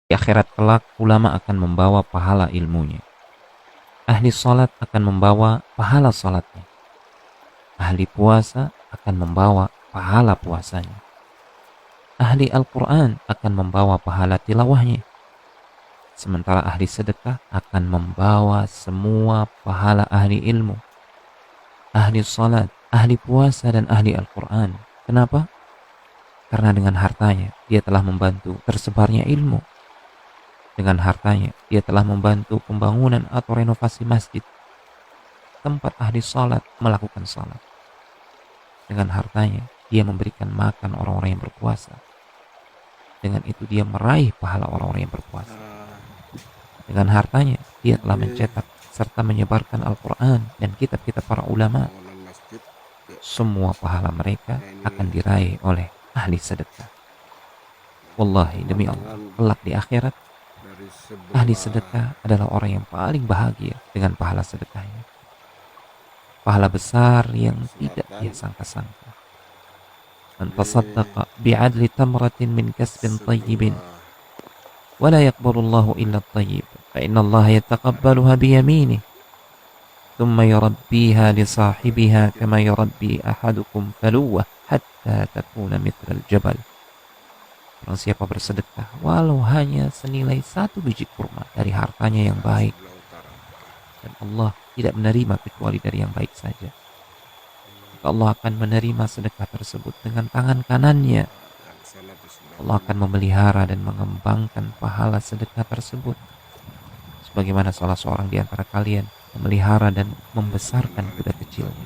Di akhirat kelak, ulama akan membawa pahala ilmunya. Ahli salat akan membawa pahala salatnya. Ahli puasa akan membawa pahala puasanya. Ahli Al-Quran akan membawa pahala tilawahnya. Sementara ahli sedekah akan membawa semua pahala ahli ilmu. Ahli salat, ahli puasa, dan ahli Al-Quran. Kenapa? Karena dengan hartanya dia telah membantu tersebarnya ilmu. Dengan hartanya dia telah membantu pembangunan atau renovasi masjid, tempat ahli salat melakukan salat. Dengan hartanya dia memberikan makan orang-orang yang berpuasa. Dengan itu dia meraih pahala orang-orang yang berpuasa. Dengan hartanya dia telah mencetak serta menyebarkan Al-Quran dan kitab-kitab para ulama. Semua pahala mereka akan diraih oleh ahli sedekah. Wallahi, demi Allah, kelak di akhirat, ahli sedekah adalah orang yang paling bahagia dengan pahala sedekahnya. Pahala besar yang tidak dia sangka-sangka. Man tasaddaqa bi'adli tamratin min kasbin tayyibin wa la yaqbalu Allahu illa at-tayyib fa inna Allah yataqabbaluha bi yaminih thumma yurabbiha li sahibiha kama yurabbi ahadukum faluwah hatta takuna mithla al-jabal. Barang siapa bersedekah walau hanya senilai 1 biji kurma dari hartanya yang baik, dan Allah tidak menerima kecuali dari yang baik saja, Allah akan menerima sedekah tersebut dengan tangan kanannya. Allah akan memelihara dan mengembangkan pahala sedekah tersebut, sebagaimana salah seorang di antara kalian memelihara dan membesarkan kuda kecilnya.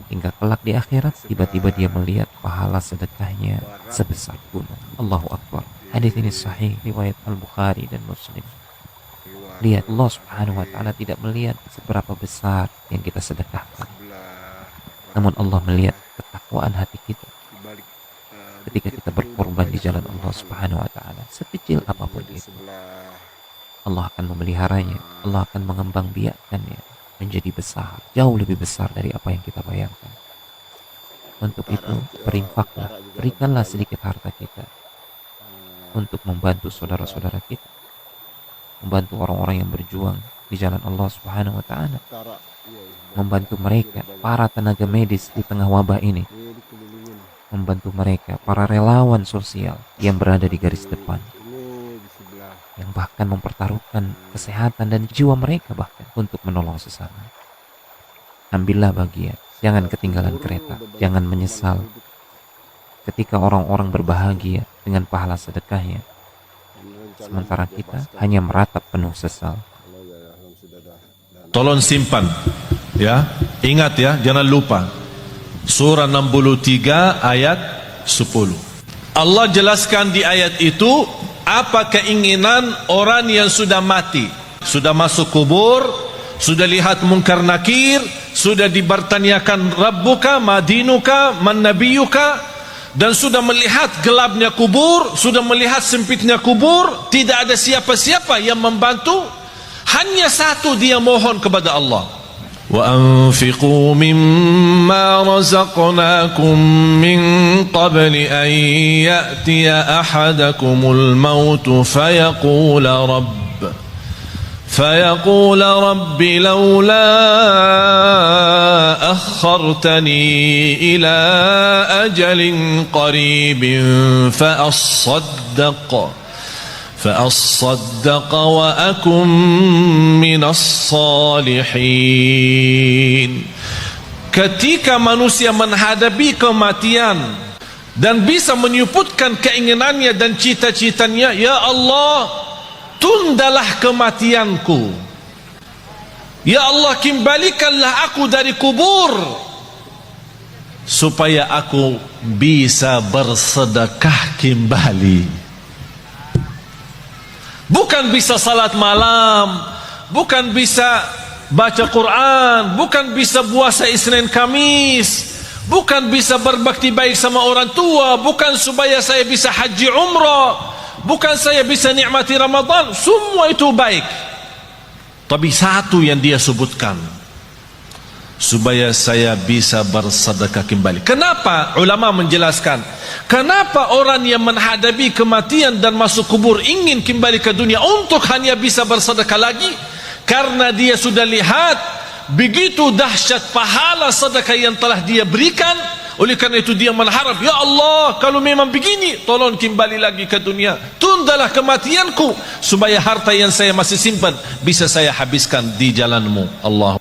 Hingga kelak di akhirat tiba-tiba dia melihat pahala sedekahnya sebesar gunung. Allahu Akbar. Hadis ini sahih riwayat Al-Bukhari dan Muslim. Lihat, Allah Subhanahu wa ta'ala tidak melihat seberapa besar yang kita sedekahkan, namun Allah melihat ketakwaan hati kita ketika kita berkorban di jalan Allah Subhanahu wa ta'ala, sekecil apapun itu. Allah akan memeliharanya, Allah akan mengembangbiakkannya menjadi besar, jauh lebih besar dari apa yang kita bayangkan. Untuk itu, berinfaklah, berikanlah sedikit harta kita untuk membantu saudara-saudara kita, membantu orang-orang yang berjuang di jalan Allah Subhanahu wa ta'ala, membantu mereka, para tenaga medis di tengah wabah ini, membantu mereka, para relawan sosial yang berada di garis depan, yang bahkan mempertaruhkan kesehatan dan jiwa mereka bahkan untuk menolong sesama. Ambillah bagian, jangan ketinggalan kereta, jangan menyesal ketika orang-orang berbahagia dengan pahala sedekahnya, sementara kita hanya meratap penuh sesal. Tolong simpan, ya, ingat ya, jangan lupa. Surah 63 ayat 10. Allah jelaskan di ayat itu apa keinginan orang yang sudah mati, sudah masuk kubur, sudah lihat mungkar nakir, sudah dibertanyakan Rabbuka, Madinuka, Man Nabiyuka, dan sudah melihat gelapnya kubur, sudah melihat sempitnya kubur, tidak ada siapa-siapa yang membantu, hanya satu dia mohon kepada Allah. وَأَنْفِقُوا مِمَّا رَزَقْنَاكُمْ مِنْ قَبْلِ أَنْ يَأْتِيَ أَحَدَكُمُ الْمَوْتُ فيقول رب لولا أخرتني إلى أجل قريب فأصدق وأكن من الصالحين. Ketika manusia menghadapi kematian dan bisa menyebutkan keinginannya dan cita-citanya, ya Allah, tundalah kematianku, ya Allah, kembalikanlah aku dari kubur supaya aku bisa bersedekah kembali. Bukan bisa salat malam, bukan bisa baca Quran, bukan bisa puasa Isnin Kamis, bukan bisa berbakti baik sama orang tua, bukan supaya saya bisa haji umrah, bukan saya bisa nikmati Ramadan. Semua itu baik, tapi satu yang dia sebutkan, supaya saya bisa bersedekah kembali. Kenapa? Ulama menjelaskan, kenapa orang yang menghadapi kematian dan masuk kubur ingin kembali ke dunia untuk hanya bisa bersedekah lagi? Karena dia sudah lihat begitu dahsyat pahala sedekah yang telah dia berikan. Oleh karena itu dia mengharap, ya Allah, kalau memang begini, tolong kembali lagi ke dunia, tundalah kematianku supaya harta yang saya masih simpan bisa saya habiskan di jalanmu. Allah.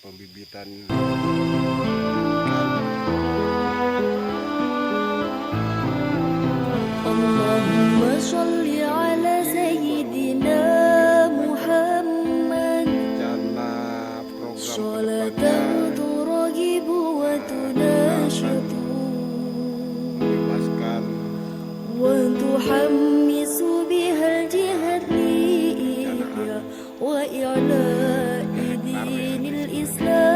pembibitan Allahumma sholli ala sayyidina Muhammad rencana program sholatan kedepannya turagibu wa tunashatu membebaskan wa tuhammisu bihal jihad li ihya wa i'la'i dinil Islam